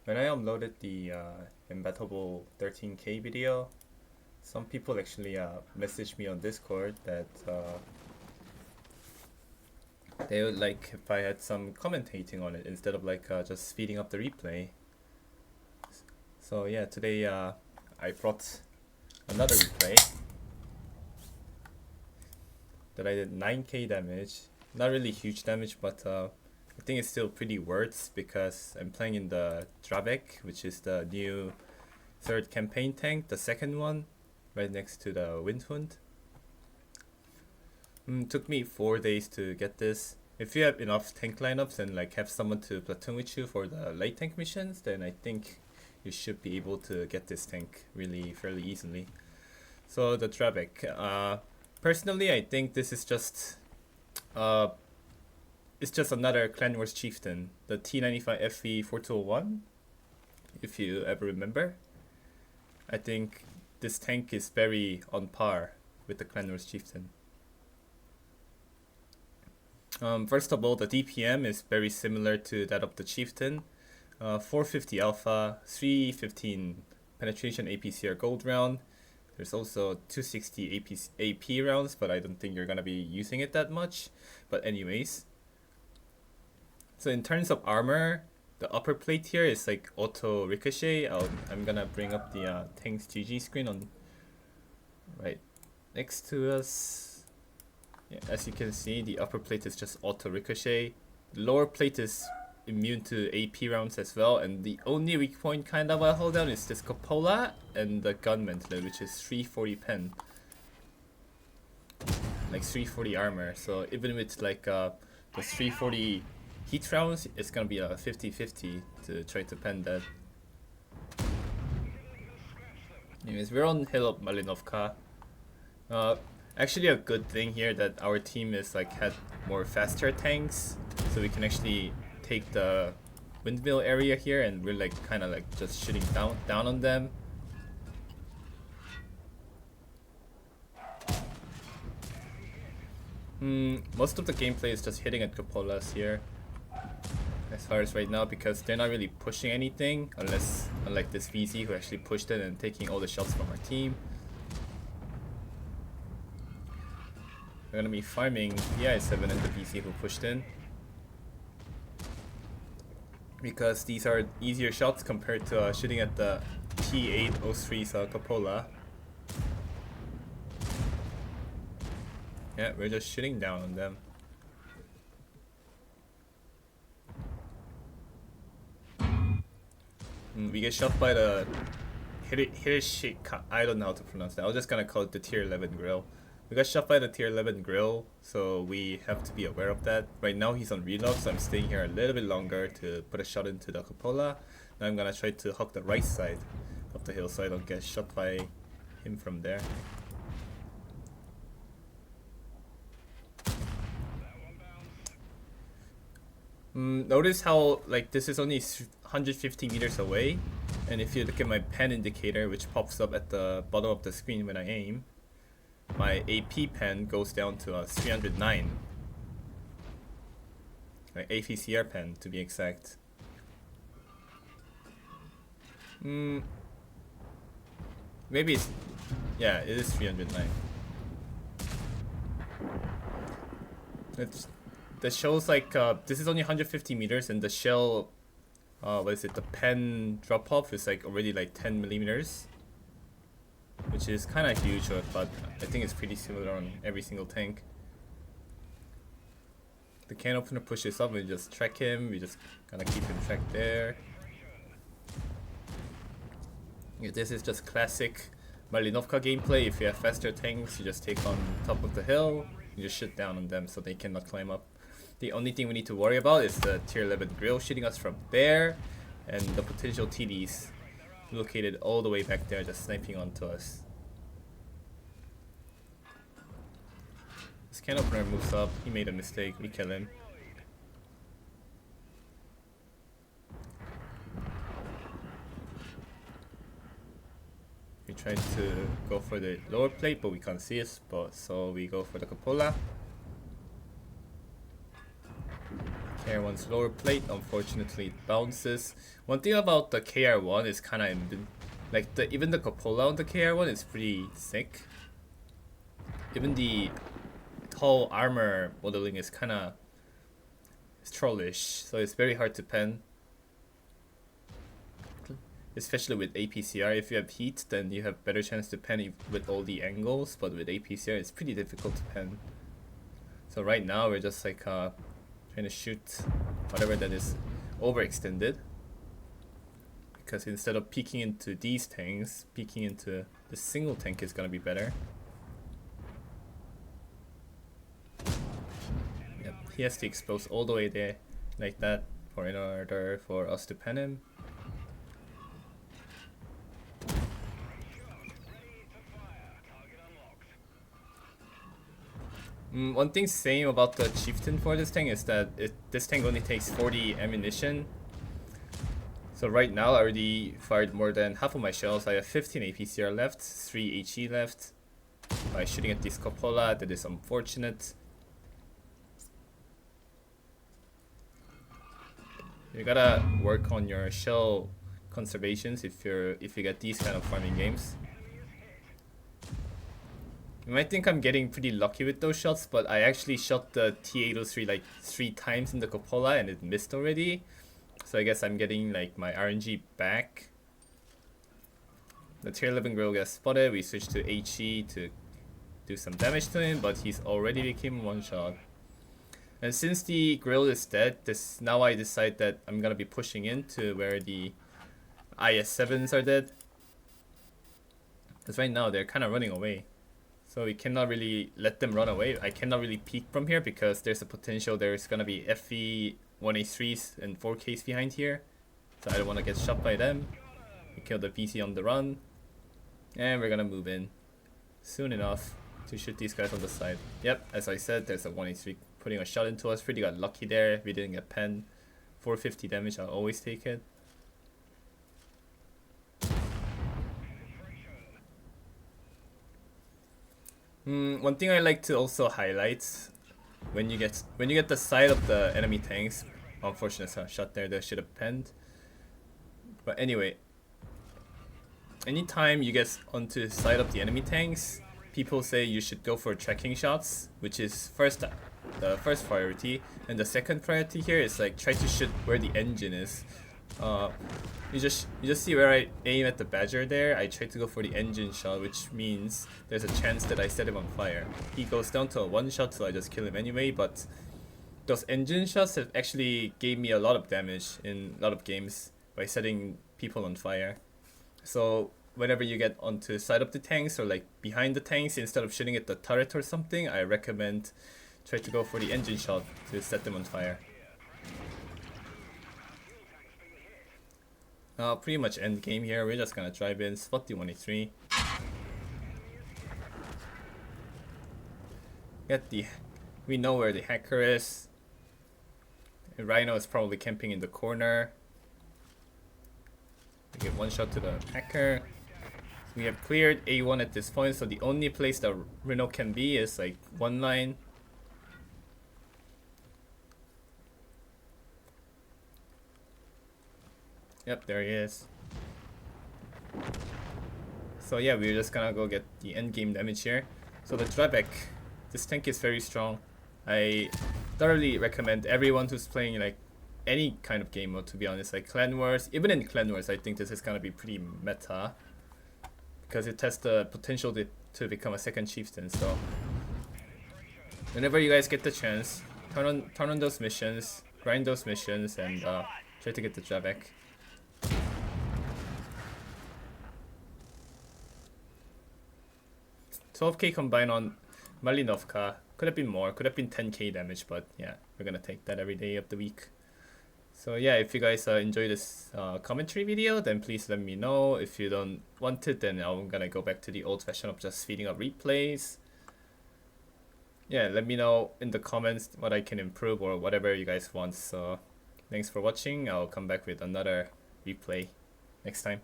when I uploaded the Embatable 13K video, some people actually messaged me on Discord that they would like if I had some commentating on it instead of like just speeding up the replay. So yeah, today I brought another replay that I did 9k damage. Not really huge damage, but I think it's still pretty worth because I'm playing in the Dravec, which is the new third campaign tank, the second one, right next to the Windhund. Took me 4 days to get this. If you have enough tank lineups and like have someone to platoon with you for the light tank missions, then I think you should be able to get this tank really fairly easily. So the Dravec, personally I think this is just it's just another Clan Wars Chieftain, the T95 FE 4201, if you ever remember. I think this tank is very on par with the Clan Wars Chieftain. First of all, the DPM is very similar to that of the Chieftain. 450 Alpha, 315 Penetration APCR Gold round. There's also 260 AP rounds, but I don't think you're gonna be using it that much. But anyways. So in terms of armor, the upper plate here is like auto ricochet. I'm gonna bring up the tank's GG screen on right next to us. Yeah, as you can see, the upper plate is just auto ricochet. The lower plate is immune to AP rounds as well, and the only weak point kind of I hold down is this cupola and the gun mantlet, which is 340 pen, like 340 armor. So even with like the 340 heat rounds, it's gonna be a 50-50 to try to pen that. Anyways, we're on hill of Malinovka. Actually a good thing here that our team is like had more faster tanks, so we can actually take the windmill area here, and we're like kind of like just shooting down on them. Most of the gameplay is just hitting at cupolas here, as far as right now, because they're not really pushing anything, unlike this VZ who actually pushed it and taking all the shots from our team. We're gonna be farming the I7 and the VZ who pushed in, because these are easier shots compared to shooting at the T803's cupola. Yeah, we're just shooting down on them. We get shot by the Hirishika. I don't know how to pronounce that. I was just gonna call it the tier 11 grill. We got shot by the tier 11 grill, so we have to be aware of that. Right now he's on reload, so I'm staying here a little bit longer to put a shot into the cupola. Now I'm gonna try to hug the right side of the hill so I don't get shot by him from there. Notice how like this is only 150 meters away, and if you look at my pen indicator, which pops up at the bottom of the screen when I aim, my AP pen goes down to 309. My APCR pen, to be exact. Maybe it's... yeah, it is 309. That shows like this is only 150 meters, and the shell, what is it? The pen drop off is like already like 10 millimeters, which is kind of huge, but I think it's pretty similar on every single tank. The can opener pushes up, we just track him. We just gonna keep him tracked there. Yeah, this is just classic Malinovka gameplay. If you have faster tanks, you just take on top of the hill. You just shoot down on them so they cannot climb up. The only thing we need to worry about is the tier 11 grill shooting us from there, and the potential TDs located all the way back there just sniping onto us. This can opener moves up, he made a mistake, we kill him. We tried to go for the lower plate, but we can't see it, so we go for the cupola. KR1's lower plate, unfortunately it bounces. One thing about the KR1 is kind of like even the cupola on the KR1 is pretty thick. Even the whole armor modeling is kind of trollish, so it's very hard to pen. Especially with APCR, if you have heat, then you have better chance to pen with all the angles, but with APCR it's pretty difficult to pen. So right now we're just like trying to shoot whatever that is overextended. Because instead of peeking into these tanks, peeking into the single tank is gonna be better. Yep, he has to expose all the way there like that in order for us to pen him. One thing same about the chieftain for this tank is that this tank only takes 40 ammunition. So right now I already fired more than half of my shells. I have 15 APCR left, 3 HE left. By shooting at this cupola, that is unfortunate. You gotta work on your shell conservations if you get these kind of farming games. You might think I'm getting pretty lucky with those shots, but I actually shot the T-803 like 3 times in the cupola and it missed already. So I guess I'm getting like my RNG back. The tier 11 grill gets spotted. We switch to HE to do some damage to him, but he's already became one shot. And since the grill is dead, now I decide that I'm gonna be pushing into where the IS-7s are dead. Because right now they're kind of running away. So we cannot really let them run away. I cannot really peek from here because there's a potential there's gonna be FE 1A3s and 4Ks behind here. So I don't want to get shot by them. We kill the PC on the run. And we're gonna move in soon enough to shoot these guys on the side. Yep, as I said, there's a 1A3 putting a shot into us. Pretty got lucky there. We didn't get pen. 450 damage, I'll always take it. One thing I like to also highlight when you get the side of the enemy tanks, unfortunate shot there, that should have penned. But anyway, anytime you get onto the side of the enemy tanks, people say you should go for tracking shots, which is the first priority, and the second priority here is like try to shoot where the engine is. You just see where I aim at the Badger there. I try to go for the engine shot, which means there's a chance that I set him on fire. He goes down to a one shot, so I just kill him anyway. But those engine shots have actually gave me a lot of damage in a lot of games by setting people on fire. So whenever you get onto the side of the tanks or like behind the tanks, instead of shooting at the turret or something, I recommend try to go for the engine shot to set them on fire. Pretty much end game here. We're just gonna drive in, spot the 1A3. We know where the hacker is. And Rhino is probably camping in the corner. We get one shot to the hacker. We have cleared A1 at this point, so the only place that Rhino can be is like one line. Yep, there he is. So yeah, we're just gonna go get the end game damage here. So the Dravec, this tank is very strong. I thoroughly recommend everyone who's playing like any kind of game mode, to be honest, like Clan Wars. Even in Clan Wars, I think this is gonna be pretty meta because it has the potential to become a second chieftain. So whenever you guys get the chance, turn on those missions, grind those missions, and try to get the Dravec. 12k combined on Malinovka. Could have been more, could have been 10k damage, but yeah, we're gonna take that every day of the week. So yeah, if you guys enjoy this commentary video, then please let me know. If you don't want it, then I'm gonna go back to the old fashion of just speeding up replays. Yeah, let me know in the comments what I can improve or whatever you guys want. So thanks for watching. I'll come back with another replay next time.